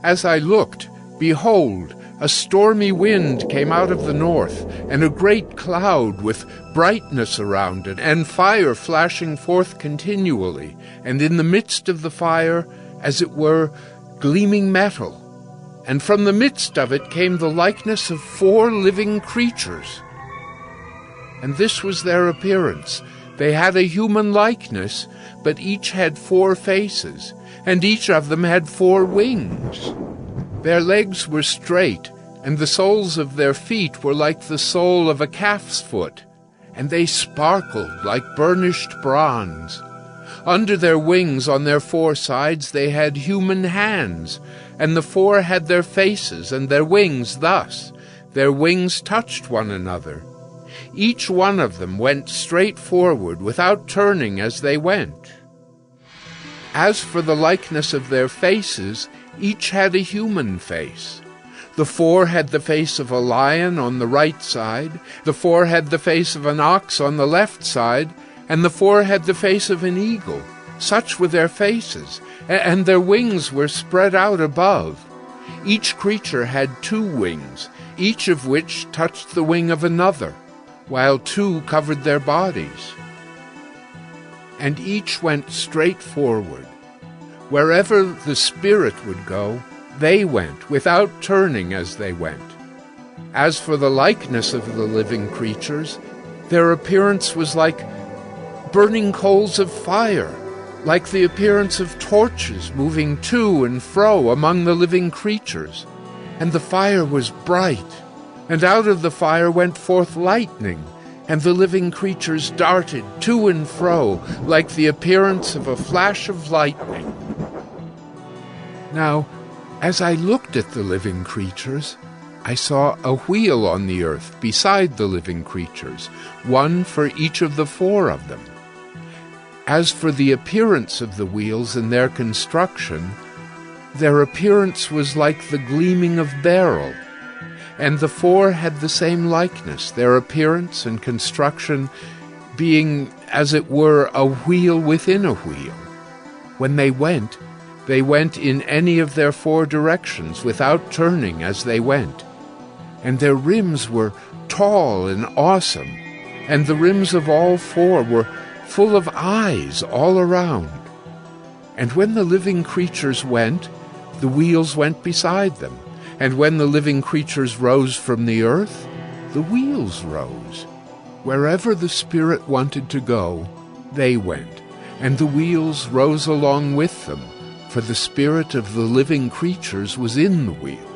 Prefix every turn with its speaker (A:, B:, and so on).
A: As I looked, behold, a stormy wind came out of the north, and a great cloud with brightness around it, and fire flashing forth continually, and in the midst of the fire, as it were, gleaming metal. And from the midst of it came the likeness of 4 living creatures. And this was their appearance. They had a human likeness, but each had 4 faces, and each of them had 4 wings. Their legs were straight, and the soles of their feet were like the sole of a calf's foot, and they sparkled like burnished bronze. Under their wings on their 4 sides they had human hands, and the 4 had their faces and their wings thus. Their wings touched one another. Each one of them went straight forward without turning as they went. As for the likeness of their faces, each had a human face. The 4 had the face of a lion on the right side, the 4 had the face of an ox on the left side, and the 4 had the face of an eagle. Such were their faces, and their wings were spread out above. Each creature had 2 wings, each of which touched the wing of another, while 2 covered their bodies. And each went straight forward. Wherever the Spirit would go, they went, without turning as they went. As for the likeness of the living creatures, their appearance was like burning coals of fire, like the appearance of torches moving to and fro among the living creatures. And the fire was bright, and out of the fire went forth lightning, and the living creatures darted to and fro like the appearance of a flash of lightning. Now, as I looked at the living creatures, I saw a wheel on the earth beside the living creatures, one for each of the 4 of them. As for the appearance of the wheels and their construction, their appearance was like the gleaming of beryl, and the 4 had the same likeness, their appearance and construction being, as it were, a wheel within a wheel. When they went in any of their 4 directions, without turning as they went. And their rims were tall and awesome, and the rims of all 4 were full of eyes all around. And when the living creatures went, the wheels went beside them. And when the living creatures rose from the earth, the wheels rose. Wherever the Spirit wanted to go, they went, and the wheels rose along with them, for the spirit of the living creatures was in the wheels.